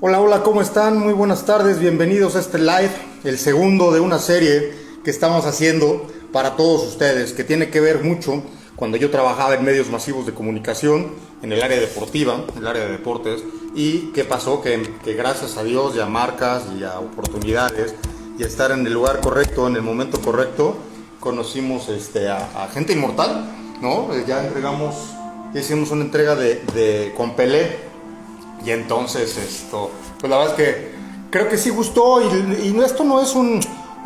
Hola, hola, ¿cómo están? Muy buenas tardes, bienvenidos a este live, el segundo de una serie que estamos haciendo para todos ustedes, que tiene que ver mucho cuando yo trabajaba en medios masivos de comunicación, en el área deportiva, en el área de deportes, y qué pasó, que gracias a Dios y a marcas y a oportunidades y a estar en el lugar correcto, en el momento correcto, conocimos a gente inmortal, ¿no? Ya hicimos una entrega con Pelé. Y entonces pues la verdad es que creo que sí gustó y esto no es un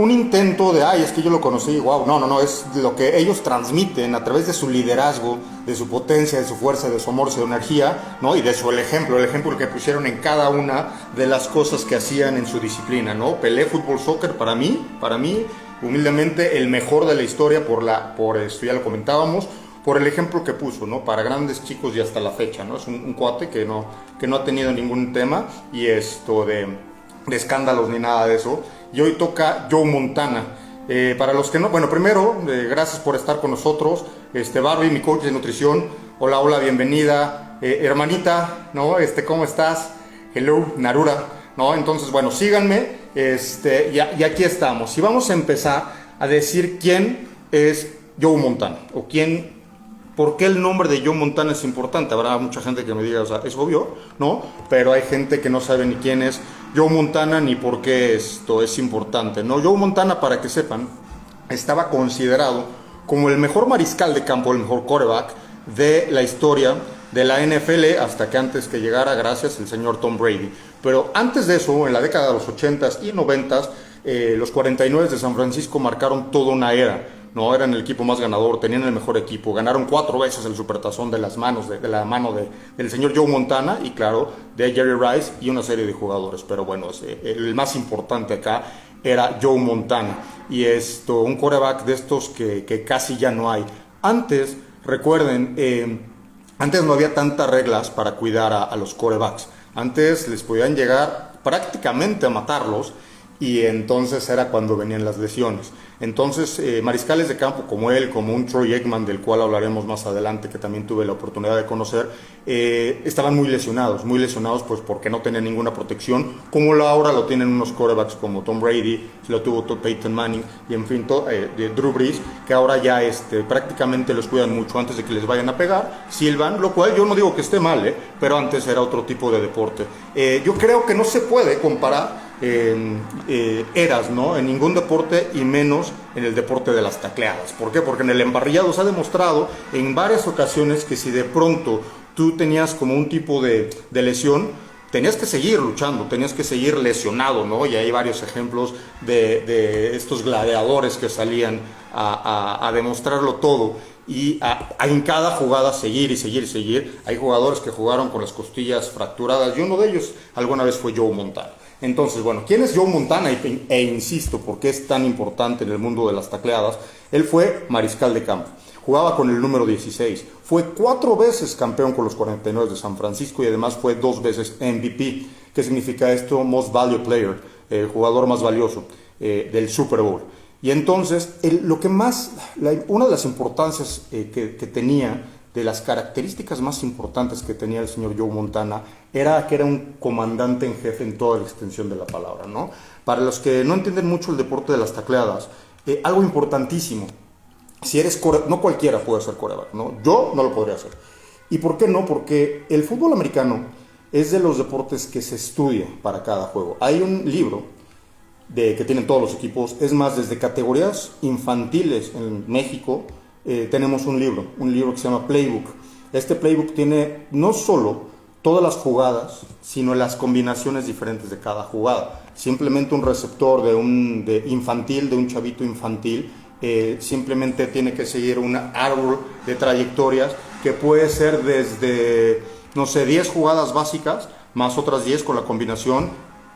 intento de, ay, es que yo lo conocí, wow, no, es lo que ellos transmiten a través de su liderazgo, de su potencia, de su fuerza, de su amor, de su energía, ¿no? Y de el ejemplo que pusieron en cada una de las cosas que hacían en su disciplina, ¿no? Pelé, fútbol, soccer, para mí, humildemente, el mejor de la historia por esto, ya lo comentábamos, por el ejemplo que puso, ¿no? Para grandes chicos y hasta la fecha, ¿no? Es un cuate que no ha tenido ningún tema y de escándalos ni nada de eso. Y hoy toca Joe Montana. Para los que no, bueno, primero, gracias por estar con nosotros. Barbie, mi coach de nutrición. Hola, hola, bienvenida. Hermanita, ¿no? ¿Cómo estás? Hello, Narura, ¿no? Entonces, bueno, síganme. Y aquí estamos. Y vamos a empezar a decir quién es Joe Montana o ¿por qué el nombre de Joe Montana es importante? Habrá mucha gente que me diga, o sea, es obvio, ¿no? Pero hay gente que no sabe ni quién es Joe Montana ni por qué esto es importante, ¿no? Joe Montana, para que sepan, estaba considerado como el mejor mariscal de campo, el mejor quarterback de la historia de la NFL hasta que antes que llegara, gracias, el señor Tom Brady. Pero antes de eso, en la década de los 80s y 90s, los 49 de San Francisco marcaron toda una era. No, eran el equipo más ganador, tenían el mejor equipo, ganaron 4 veces el Supertazón de la mano del señor Joe Montana y claro, de Jerry Rice y una serie de jugadores, pero bueno, el más importante acá era Joe Montana y un quarterback de estos que casi ya no hay. Antes, recuerden, antes no había tantas reglas para cuidar a los quarterbacks, antes les podían llegar prácticamente a matarlos y entonces era cuando venían las lesiones. Entonces, mariscales de campo como él, como un Troy Aikman, del cual hablaremos más adelante, que también tuve la oportunidad de conocer, estaban muy lesionados pues porque no tenían ninguna protección, como ahora lo tienen unos quarterbacks como Tom Brady, lo tuvo Peyton Manning, y en fin, Drew Brees, que ahora ya prácticamente los cuidan mucho antes de que les vayan a pegar, silban, lo cual yo no digo que esté mal, pero antes era otro tipo de deporte. Yo creo que no se puede comparar eras, ¿no? En ningún deporte y menos en el deporte de las tacleadas. ¿Por qué? Porque en el emparrillado se ha demostrado en varias ocasiones que si de pronto tú tenías como un tipo de lesión, tenías que seguir luchando, tenías que seguir lesionado, ¿no? Y hay varios ejemplos de estos gladiadores que salían a demostrarlo todo y en cada jugada seguir y seguir y seguir. Hay jugadores que jugaron con las costillas fracturadas y uno de ellos alguna vez fue Joe Montana. Entonces, bueno, ¿quién es Joe Montana? E insisto, ¿por qué es tan importante en el mundo de las tacleadas? Él fue mariscal de campo, jugaba con el número 16, fue 4 veces campeón con los 49 de San Francisco y además fue 2 veces MVP. ¿Qué significa esto? Most Valuable Player, el jugador más valioso del Super Bowl. Y entonces, una de las importancias que tenía, de las características más importantes que tenía el señor Joe Montana, era que era un comandante en jefe en toda la extensión de la palabra, ¿no? Para los que no entienden mucho el deporte de las tacleadas, algo importantísimo, si eres no cualquiera puede ser quarterback, ¿no? Yo no lo podría hacer. ¿Y por qué no? Porque el fútbol americano es de los deportes que se estudia para cada juego. Hay un libro que tienen todos los equipos, es más, desde categorías infantiles en México, tenemos un libro que se llama Playbook. Este Playbook tiene no solo todas las jugadas, sino las combinaciones diferentes de cada jugada. Simplemente un receptor de un chavito infantil, simplemente tiene que seguir un árbol de trayectorias que puede ser desde, 10 jugadas básicas, más otras 10 con la combinación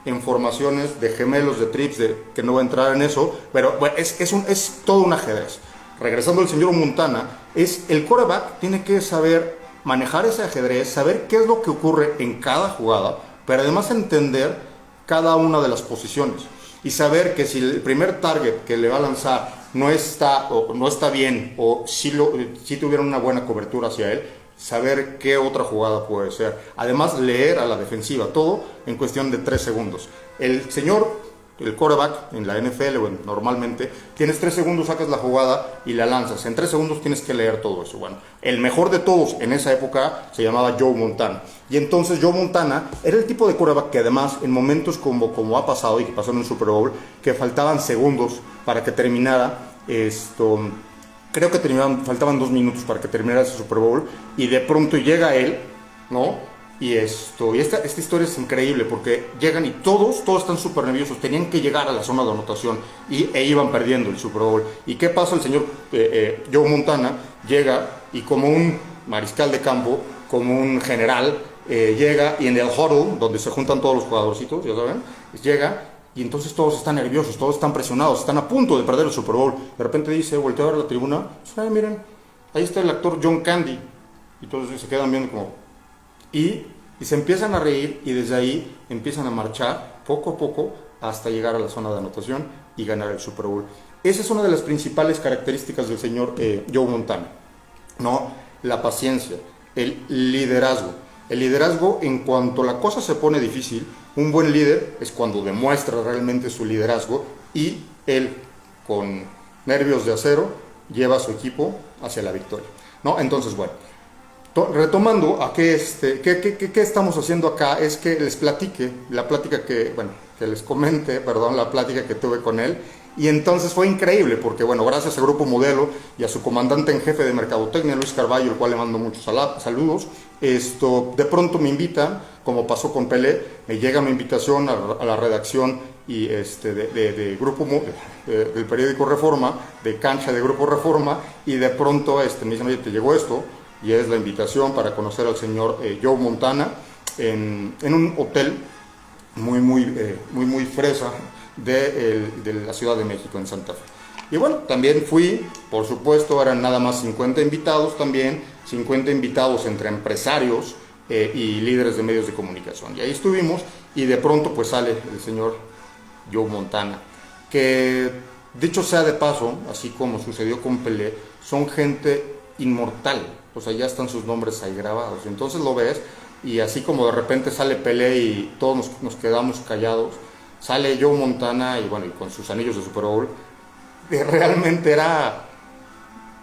en formaciones de gemelos, de trips, que no voy a entrar en eso, pero bueno, es todo un ajedrez. Regresando al señor Montana, el quarterback tiene que saber manejar ese ajedrez, saber qué es lo que ocurre en cada jugada, pero además entender cada una de las posiciones y saber que si el primer target que le va a lanzar no está bien o si tuviera una buena cobertura hacia él, saber qué otra jugada puede ser. Además, leer a la defensiva, todo en cuestión de 3 segundos. El quarterback en la NFL, bueno, normalmente, tienes 3 segundos, sacas la jugada y la lanzas. En 3 segundos tienes que leer todo eso. Bueno, el mejor de todos en esa época se llamaba Joe Montana. Y entonces Joe Montana era el tipo de quarterback que además, en momentos como ha pasado y que pasó en el Super Bowl, que faltaban segundos para que terminara esto. Creo que faltaban 2 minutos para que terminara ese Super Bowl y de pronto llega él, ¿no? Y esta historia es increíble porque llegan y todos están súper nerviosos, tenían que llegar a la zona de anotación e iban perdiendo el Super Bowl. ¿Y qué pasa? El señor Joe Montana llega y como un mariscal de campo, como un general, llega y en el huddle, donde se juntan todos los jugadorcitos, ya saben, llega. Y entonces todos están nerviosos, todos están presionados, están a punto de perder el Super Bowl. De repente voltea a ver la tribuna, ay, miren, ahí está el actor John Candy. Y todos se quedan viendo como... Y se empiezan a reír y desde ahí empiezan a marchar poco a poco hasta llegar a la zona de anotación y ganar el Super Bowl. Esa es una de las principales características del señor Joe Montana, ¿no? La paciencia, el liderazgo. El liderazgo, en cuanto la cosa se pone difícil, un buen líder es cuando demuestra realmente su liderazgo y él, con nervios de acero, lleva a su equipo hacia la victoria, ¿no? Entonces, bueno, retomando a qué estamos haciendo acá, es que les platique la plática que les comente, la plática que tuve con él. Y entonces fue increíble porque, bueno, gracias a Grupo Modelo y a su comandante en jefe de Mercadotecnia, Luis Carballo, el cual le mando muchos saludos, de pronto me invitan, como pasó con Pelé, me llega una invitación a la redacción y de Grupo del periódico Reforma, de cancha de Grupo Reforma, y de pronto me dicen, oye, te llegó esto, y es la invitación para conocer al señor Joe Montana en un hotel muy fresa de la Ciudad de México, en Santa Fe. Y bueno, también fui, por supuesto, eran nada más 50 invitados también, 50 invitados entre empresarios y líderes de medios de comunicación. Y ahí estuvimos y de pronto pues sale el señor Joe Montana, que dicho sea de paso, así como sucedió con Pelé, son gente inmortal, o sea, ya están sus nombres ahí grabados. Entonces lo ves y así como de repente sale Pelé y todos nos quedamos callados, sale Joe Montana y bueno, y con sus anillos de Super Bowl, realmente era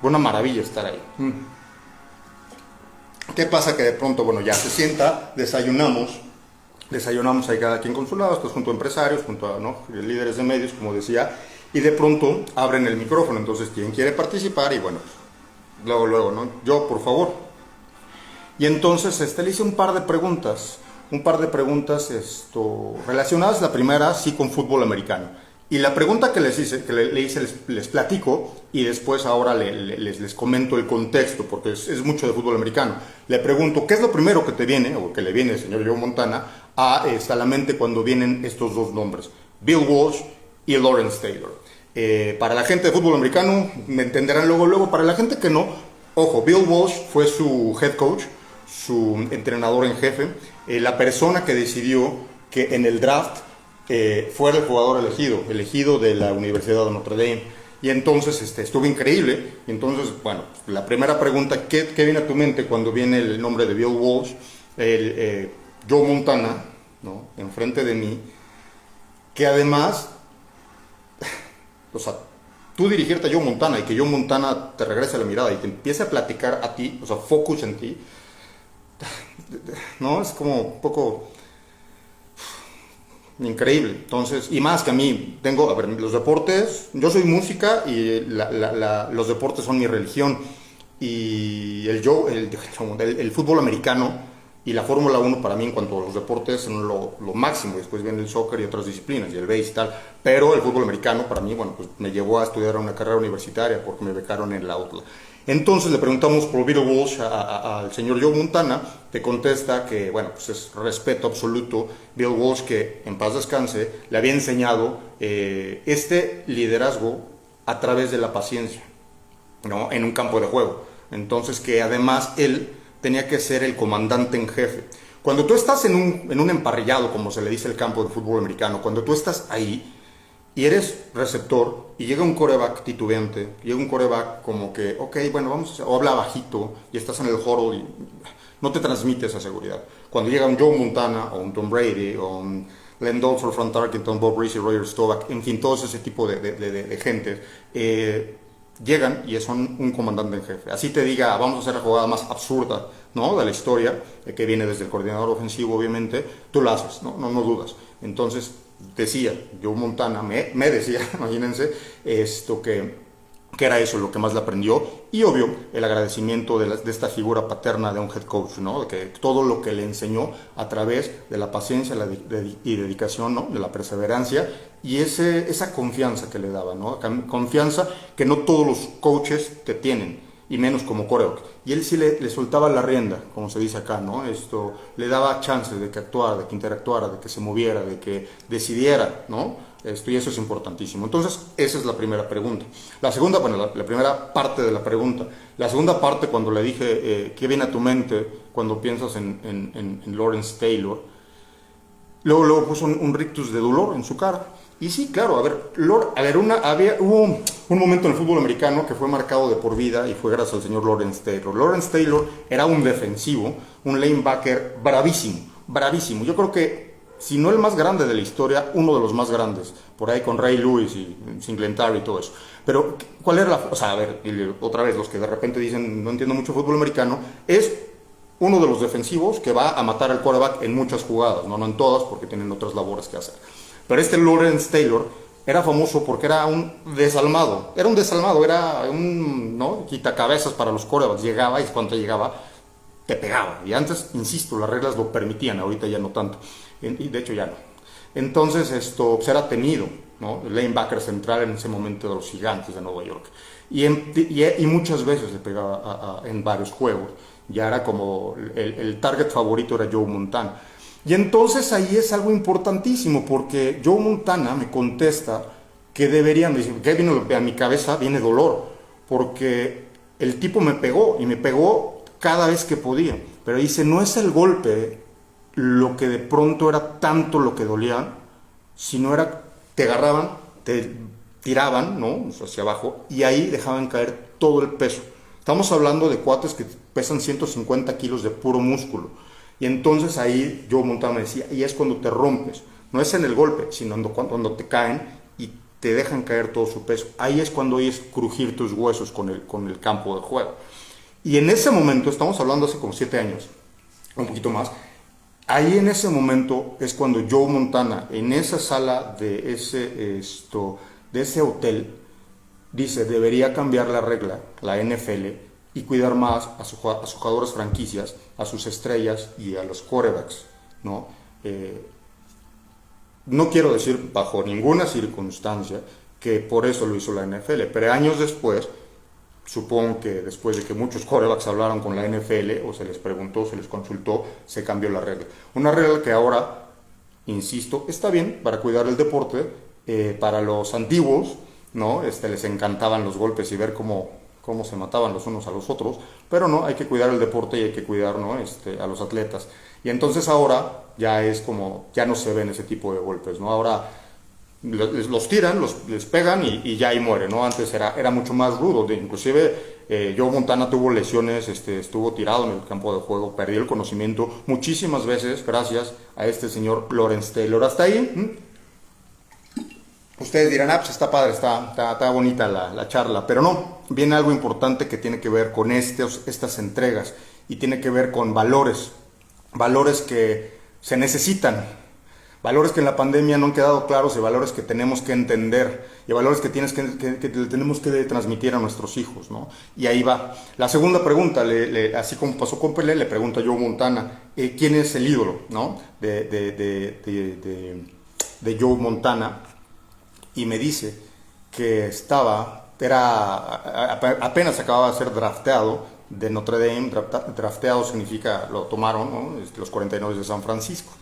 una maravilla estar ahí. ¿Qué pasa? Que de pronto, bueno, ya se sienta, desayunamos ahí cada quien con su lado, estás junto a empresarios, junto a líderes de medios, como decía, y de pronto abren el micrófono, entonces ¿quién quiere participar? Y bueno, luego, ¿no? Yo, por favor. Y entonces le hice un par de preguntas relacionadas, la primera sí con fútbol americano. Y la pregunta que le hice, les platico y después ahora les comento el contexto, porque es mucho de fútbol americano. Le pregunto, ¿qué es lo primero que te viene, o que le viene al señor Joe Montana, a la mente cuando vienen estos dos nombres? Bill Walsh y Lawrence Taylor. Para la gente de fútbol americano, me entenderán luego. Para la gente que no, ojo, Bill Walsh fue su head coach, su entrenador en jefe, la persona que decidió que en el draft fuera el jugador elegido de la Universidad de Notre Dame. Y entonces estuvo increíble. Entonces, bueno, la primera pregunta, ¿qué viene a tu mente cuando viene el nombre de Bill Walsh? Joe Montana, ¿no? Enfrente de mí, que además, o sea, tú dirigirte a Joe Montana y que Joe Montana te regrese la mirada y te empiece a platicar a ti, o sea, focus en ti, ¿no? Es como un poco increíble. Entonces, y más que a mí, los deportes, yo soy música y los deportes son mi religión. Y el fútbol americano y la Fórmula 1 para mí en cuanto a los deportes son lo máximo. Después viene el soccer y otras disciplinas, y el béisbol y tal. Pero el fútbol americano para mí, bueno, pues me llevó a estudiar una carrera universitaria porque me becaron en la UTLA. Entonces le preguntamos por Bill Walsh al señor Joe Montana, que contesta que, bueno, pues es respeto absoluto. Bill Walsh, que en paz descanse, le había enseñado este liderazgo a través de la paciencia, ¿no? En un campo de juego. Entonces, que además él tenía que ser el comandante en jefe. Cuando tú estás en un emparrillado, como se le dice el campo de fútbol americano, cuando tú estás ahí y eres receptor y llega un quarterback titubeante, llega un quarterback como que, ok, bueno, vamos, o habla bajito y estás en el huddle y no te transmite esa seguridad. Cuando llega un Joe Montana o un Tom Brady o un Len Dolphins, Frank Tarkenton, Bob Reese, Roger Staubach, en fin, todos ese tipo de gente, llegan y son un comandante en jefe. Así te diga, vamos a hacer la jugada más absurda, ¿no?, de la historia, que viene desde el coordinador ofensivo, obviamente, tú la haces, no dudas. Entonces, decía Joe Montana, me decía, imagínense, que era eso lo que más le aprendió, y obvio el agradecimiento de esta figura paterna de un head coach, ¿no?, que todo lo que le enseñó a través de la paciencia y dedicación, ¿no?, de la perseverancia y esa confianza que le daba, ¿no?, confianza que no todos los coaches te tienen, y menos como quarterback. Y él sí le soltaba la rienda, como se dice acá, ¿no? Le daba chances de que actuara, de que interactuara, de que se moviera, de que decidiera, ¿no? Y eso es importantísimo. Entonces, esa es la primera pregunta. La segunda, bueno, la primera parte de la pregunta. La segunda parte, cuando le dije, ¿qué viene a tu mente cuando piensas en Lawrence Taylor? Luego puso un rictus de dolor en su cara. Y sí, claro, hubo un momento en el fútbol americano que fue marcado de por vida y fue gracias al señor Lawrence Taylor. Lawrence Taylor era un defensivo, un linebacker bravísimo, bravísimo. Yo creo que, si no el más grande de la historia, uno de los más grandes, por ahí con Ray Lewis y Singletary y todo eso. Pero, ¿cuál era o sea, a ver, otra vez, los que de repente dicen, no entiendo mucho fútbol americano, es uno de los defensivos que va a matar al quarterback en muchas jugadas, no en todas, porque tienen otras labores que hacer. Pero Lawrence Taylor era famoso porque era un desalmado, era un, ¿no?, quitacabezas para los quarterbacks. Llegaba y cuando llegaba te pegaba. Y antes, insisto, las reglas lo permitían, ahorita ya no tanto. Y de hecho ya no. Entonces pues era temido, ¿no?, el linebacker central en ese momento de los Gigantes de Nueva York. Y muchas veces le pegaba en varios juegos. Ya era como el target favorito era Joe Montana. Y entonces ahí es algo importantísimo, porque Joe Montana me contesta que deberían, dice, ¿qué vino a mi cabeza? Viene dolor, porque el tipo me pegó, y me pegó cada vez que podía. Pero dice, no es el golpe lo que de pronto era tanto lo que dolía, sino era, te agarraban, te tiraban, ¿no?, hacia abajo, y ahí dejaban caer todo el peso. Estamos hablando de cuates que pesan 150 kilos de puro músculo. Y entonces ahí Joe Montana me decía, y es cuando te rompes, no es en el golpe, sino cuando te caen y te dejan caer todo su peso. Ahí es cuando oyes crujir tus huesos con el campo de juego. Y en ese momento, estamos hablando hace como 7 años, un poquito más, ahí en ese momento es cuando Joe Montana, en esa sala de ese hotel, dice, debería cambiar la regla, la NFL, y cuidar más a sus jugadores franquicias, a sus estrellas y a los quarterbacks, ¿no? No quiero decir bajo ninguna circunstancia que por eso lo hizo la NFL, pero años después, supongo que después de que muchos quarterbacks hablaron con la NFL o se les preguntó, se les consultó, se cambió la regla. Una regla que ahora, insisto, está bien para cuidar el deporte, para los antiguos, ¿no? Les encantaban los golpes y ver cómo se mataban los unos a los otros, pero no, hay que cuidar el deporte y hay que cuidar, ¿no?, a los atletas. Y entonces ahora ya es como, ya no se ven ese tipo de golpes, ¿no? Ahora los tiran, les pegan y ya ahí muere, ¿no? Antes era mucho más rudo, inclusive Joe Montana tuvo lesiones, estuvo tirado en el campo de juego, perdió el conocimiento muchísimas veces gracias a este señor Lawrence Taylor. Hasta ahí, ustedes dirán, pues está padre, está bonita la charla, pero no, viene algo importante que tiene que ver con estas entregas y tiene que ver con valores que se necesitan, valores que en la pandemia no han quedado claros y valores que tenemos que entender y valores que tenemos que transmitir a nuestros hijos, ¿no? Y ahí va. La segunda pregunta, así como pasó con Pelé, le pregunta a Joe Montana, ¿quién es el ídolo, ¿no?, de Joe Montana? Y me dice que apenas acababa de ser drafteado de Notre Dame. Drafteado significa, lo tomaron, ¿no?, los 49 de San Francisco.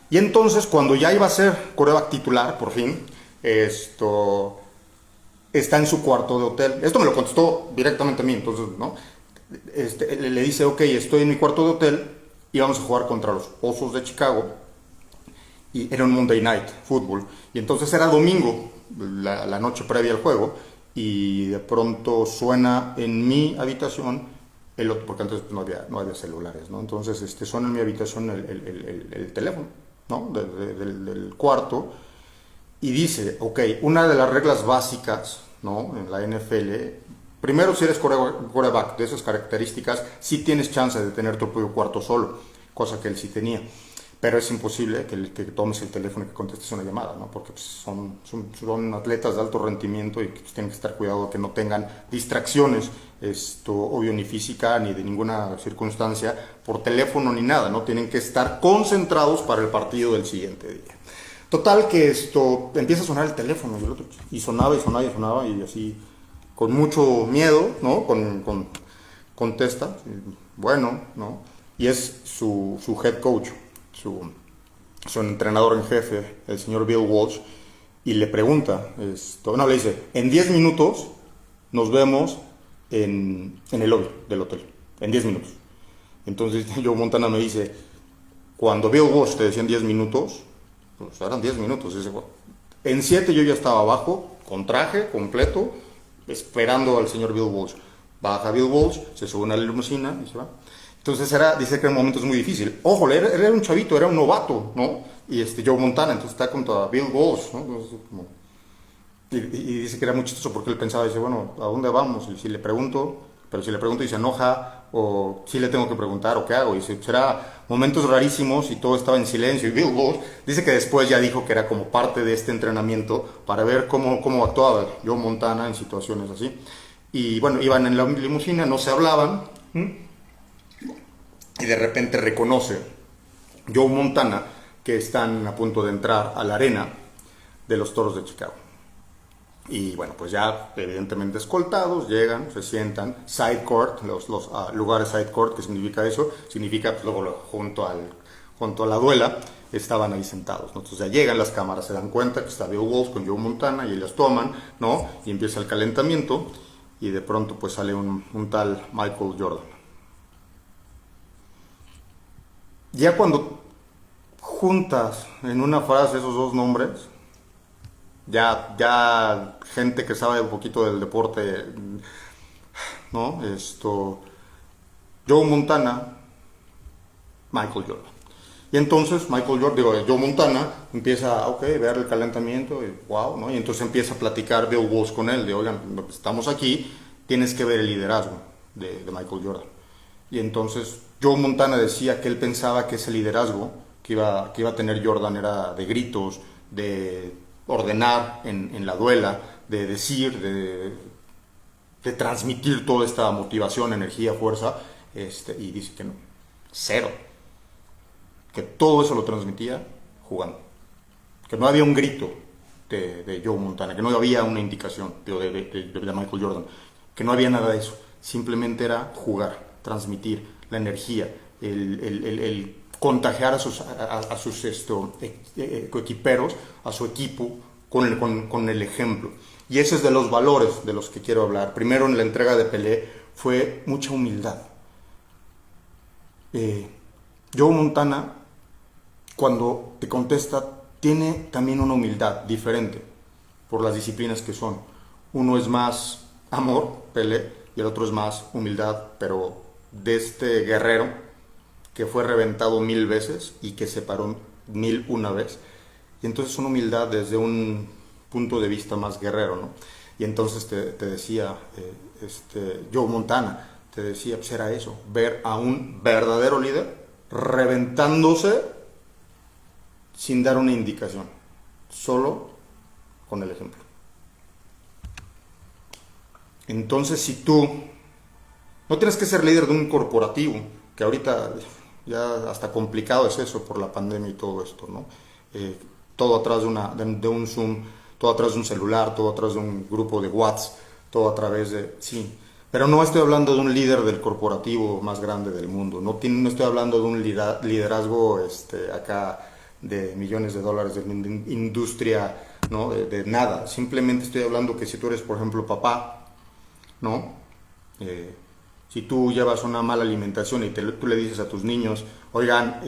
Y entonces, cuando ya iba a ser quarterback titular, por fin, está en su cuarto de hotel. Esto me lo contestó directamente a mí, entonces, ¿no? Le dice, ok, estoy en mi cuarto de hotel y vamos a jugar contra los Osos de Chicago. Y era un Monday Night Football. Y entonces era domingo. la noche previa al juego, y de pronto suena en mi habitación el otro, porque antes no había celulares, ¿no? Entonces suena en mi habitación el teléfono, ¿no? Del cuarto, y dice, ok, una de las reglas básicas, ¿no? En la NFL, primero, si eres quarterback de esas características, sí tienes chance de tener tu propio cuarto solo, cosa que él sí tenía. Pero es imposible que tomes el teléfono y que contestes una llamada, ¿no? Porque pues, son atletas de alto rendimiento y pues, tienen que estar cuidado de que no tengan distracciones, obvio, ni física ni de ninguna circunstancia, por teléfono ni nada, ¿no? Tienen que estar concentrados para el partido del siguiente día. Total que empieza a sonar el teléfono y sonaba y sonaba y sonaba y así, con mucho miedo, ¿no? Contesta, bueno, ¿no? Y es su head coach, su entrenador en jefe, el señor Bill Walsh, y le pregunta, le dice, en 10 minutos nos vemos en el lobby del hotel, en 10 minutos. Entonces Joe Montana me dice, cuando Bill Walsh te decía en 10 minutos, pues eran 10 minutos. En 7 yo ya estaba abajo, con traje completo, esperando al señor Bill Walsh. Baja Bill Walsh, se sube a una limusina y se va. Entonces dice que en momentos muy difícil. Ojo, él era un chavito, era un novato, ¿no? Y Joe Montana, entonces está contra Bill Walsh, ¿no? Entonces, y dice que era muy chistoso porque él pensaba, dice, bueno, ¿a dónde vamos? Y si le pregunto y se enoja, o si le tengo que preguntar, o qué hago. Y dice, será momentos rarísimos y todo estaba en silencio. Y Bill Walsh dice que después ya dijo que era como parte de este entrenamiento para ver cómo actuaba Joe Montana en situaciones así. Y bueno, iban en la limusina, no se hablaban, y de repente reconoce Joe Montana que están a punto de entrar a la arena de los Toros de Chicago. Y bueno, pues ya evidentemente escoltados, llegan, se sientan, side court, los lugares side court, ¿qué significa eso? Significa, pues luego junto a la duela, estaban ahí sentados, ¿no? Entonces ya llegan, las cámaras se dan cuenta que está Bill Walsh con Joe Montana y ellos toman, ¿no? Y empieza el calentamiento y de pronto pues sale un tal Michael Jordan. Ya cuando juntas en una frase esos dos nombres, ya gente que sabe un poquito del deporte, ¿no? Joe Montana, Michael Jordan. Y entonces Joe Montana empieza a ver el calentamiento y wow, ¿no? Y entonces empieza a platicar Bill Walsh con él, de oigan, estamos aquí, tienes que ver el liderazgo de Michael Jordan. Y entonces Joe Montana decía que él pensaba que ese liderazgo que iba a tener Jordan era de gritos, de ordenar en la duela, de decir, de transmitir toda esta motivación, energía, fuerza, y dice que no, cero, que todo eso lo transmitía jugando, que no había un grito de Joe Montana, que no había una indicación de Michael Jordan, que no había nada de eso, simplemente era jugar, transmitir la energía, el contagiar a sus equiperos, a su equipo, con el ejemplo. Y ese es de los valores de los que quiero hablar. Primero, en la entrega de Pelé fue mucha humildad. Joe Montana, cuando te contesta, tiene también una humildad diferente por las disciplinas que son. Uno es más amor, Pelé, y el otro es más humildad, pero de este guerrero que fue reventado 1000 veces y que se paró 1001 vez. Y entonces una humildad desde un punto de vista más guerrero, ¿no? Y entonces te decía, Joe Montana, te decía, pues era eso, ver a un verdadero líder reventándose sin dar una indicación, solo con el ejemplo. Entonces, si tú no tienes que ser líder de un corporativo, que ahorita ya hasta complicado es eso por la pandemia y todo esto, ¿no? Todo atrás de un Zoom, todo atrás de un celular, todo atrás de un grupo de WhatsApp, todo a través de... Sí, pero no estoy hablando de un líder del corporativo más grande del mundo, no estoy hablando de un liderazgo acá de millones de dólares, de industria, ¿no? De nada, simplemente estoy hablando que si tú eres, por ejemplo, papá, ¿no? Si tú llevas una mala alimentación y tú le dices a tus niños, oigan,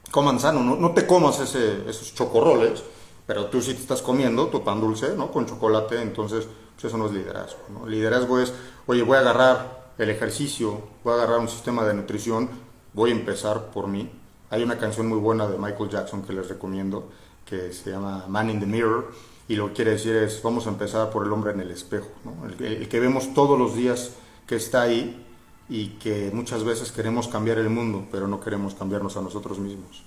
coman sano, no te comas esos chocorroles, pero tú sí te estás comiendo tu pan dulce, ¿no? Con chocolate, entonces pues eso no es liderazgo, ¿no? Liderazgo es, oye, voy a agarrar el ejercicio, voy a agarrar un sistema de nutrición, voy a empezar por mí. Hay una canción muy buena de Michael Jackson que les recomiendo, que se llama Man in the Mirror, y lo que quiere decir es, vamos a empezar por el hombre en el espejo, ¿no? El que vemos todos los días, que está ahí, y que muchas veces queremos cambiar el mundo, pero no queremos cambiarnos a nosotros mismos.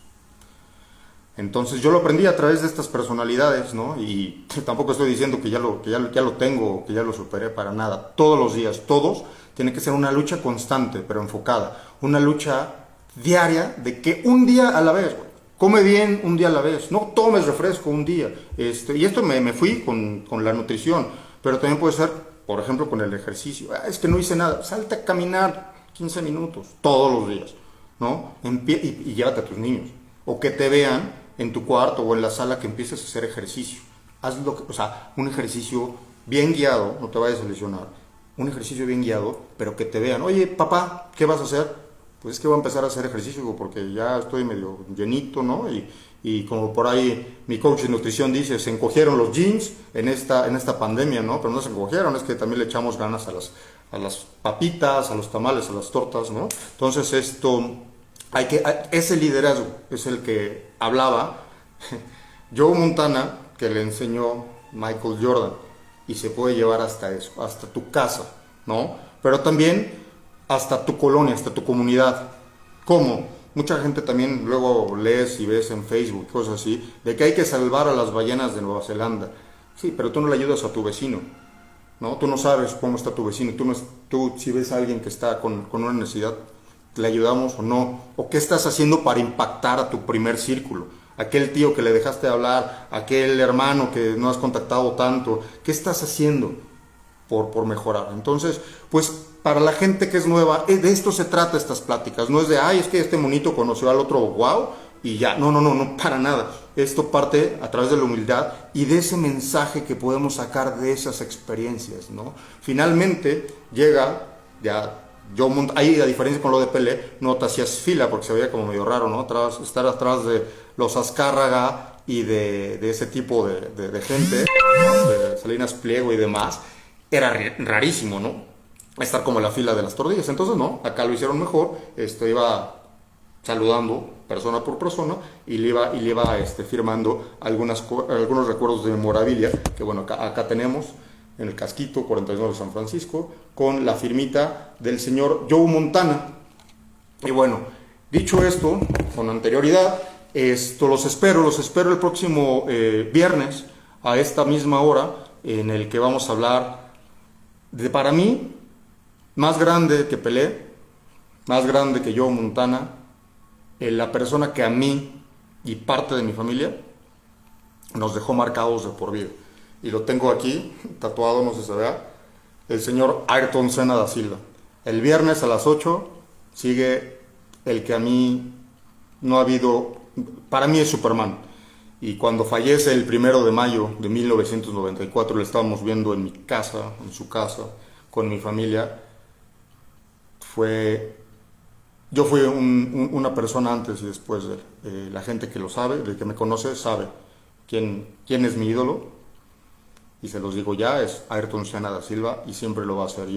Entonces yo lo aprendí a través de estas personalidades, ¿no? Y tampoco estoy diciendo que ya lo tengo o que ya lo superé, para nada. Todos los días, todos, tiene que ser una lucha constante, pero enfocada. Una lucha diaria de que un día a la vez, güey. Come bien un día a la vez. No tomes refresco un día. Y esto me fui con la nutrición, pero también puede ser, por ejemplo, con el ejercicio. Es que no hice nada. Salte a caminar 15 minutos todos los días, ¿no? Y llévate a tus niños. O que te vean en tu cuarto o en la sala que empieces a hacer ejercicio. Un ejercicio bien guiado, no te vayas a lesionar. Un ejercicio bien guiado, pero que te vean. Oye, papá, ¿qué vas a hacer? Pues es que voy a empezar a hacer ejercicio porque ya estoy medio llenito, ¿no? Y como por ahí mi coach de nutrición dice, se encogieron los jeans en esta pandemia, ¿no? Pero no se encogieron, es que también le echamos ganas a las papitas, a los tamales, a las tortas, ¿no? Entonces ese liderazgo es el que hablaba Joe Montana, que le enseñó Michael Jordan, y se puede llevar hasta eso, hasta tu casa, ¿no? Pero también hasta tu colonia, hasta tu comunidad. ¿Cómo? Mucha gente también luego lees y ves en Facebook cosas así, de que hay que salvar a las ballenas de Nueva Zelanda. Sí, pero tú no le ayudas a tu vecino, ¿no? Tú no sabes cómo está tu vecino. Tú si ves a alguien que está con una necesidad, ¿le ayudamos o no? ¿O qué estás haciendo para impactar a tu primer círculo? Aquel tío que le dejaste de hablar, aquel hermano que no has contactado tanto, ¿qué estás haciendo por mejorar? Entonces, pues para la gente que es nueva, de esto se trata estas pláticas. No es de, es que este monito conoció al otro, wow, y ya. No, para nada. Esto parte a través de la humildad y de ese mensaje que podemos sacar de esas experiencias, ¿no? Finalmente llega ya ahí, a diferencia con lo de Pelé, no te hacías fila porque se veía como medio raro, ¿no? Estar atrás de los Azcárraga y de ese tipo de gente, ¿no? De Salinas Pliego y demás, era rarísimo, ¿no? Estar como en la fila de las tortillas. Entonces, no, acá lo hicieron mejor. Iba saludando persona por persona y le iba firmando algunos recuerdos de memorabilia que, bueno, acá tenemos en el casquito 49 de San Francisco, con la firmita del señor Joe Montana. Y bueno, dicho esto, con anterioridad, los espero el próximo viernes a esta misma hora, en el que vamos a hablar de, para mí, más grande que Pelé, más grande que Joe Montana, la persona que a mí y parte de mi familia nos dejó marcados de por vida. Y lo tengo aquí, tatuado, no sé si se vea, el señor Ayrton Senna da Silva. El viernes a las 8 sigue el que a mí no ha habido, para mí es Superman. Y cuando fallece el 1 de mayo de 1994, lo estábamos viendo en mi casa, en su casa, con mi familia. Yo fui una persona antes y después de él. La gente que lo sabe, el que me conoce, sabe quién es mi ídolo. Y se los digo ya, es Ayrton Senna da Silva, y siempre lo va a hacer,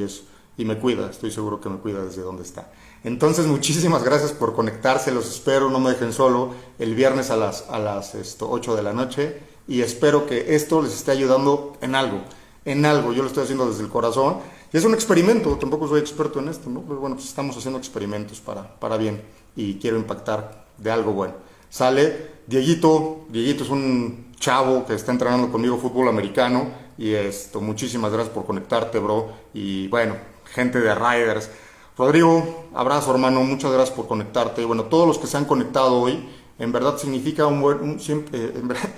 y me cuida, estoy seguro que me cuida desde donde está. Entonces, muchísimas gracias por conectarse, los espero, no me dejen solo el viernes a las 8 de la noche, y espero que esto les esté ayudando en algo, yo lo estoy haciendo desde el corazón, y es un experimento, tampoco soy experto en esto, ¿no? Pero bueno, pues estamos haciendo experimentos para bien, y quiero impactar de algo bueno. Sale Dieguito es un chavo que está entrenando conmigo fútbol americano, y muchísimas gracias por conectarte, bro. Y bueno, gente de Riders, Rodrigo, abrazo, hermano, muchas gracias por conectarte. Y bueno, todos los que se han conectado hoy, en verdad significa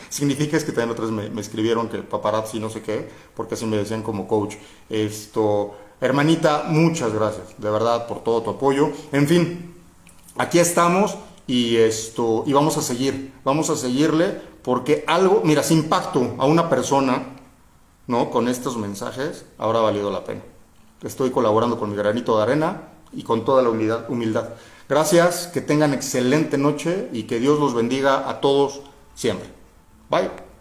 significa, es que también otras me escribieron que paparazzi no sé qué, porque así me decían como coach. Hermanita, muchas gracias, de verdad, por todo tu apoyo. En fin, aquí estamos. Y vamos a seguirle, porque algo, mira, si impacto a una persona, ¿no? Con estos mensajes, habrá valido la pena. Estoy colaborando con mi granito de arena y con toda la humildad. Gracias, que tengan excelente noche y que Dios los bendiga a todos siempre. Bye.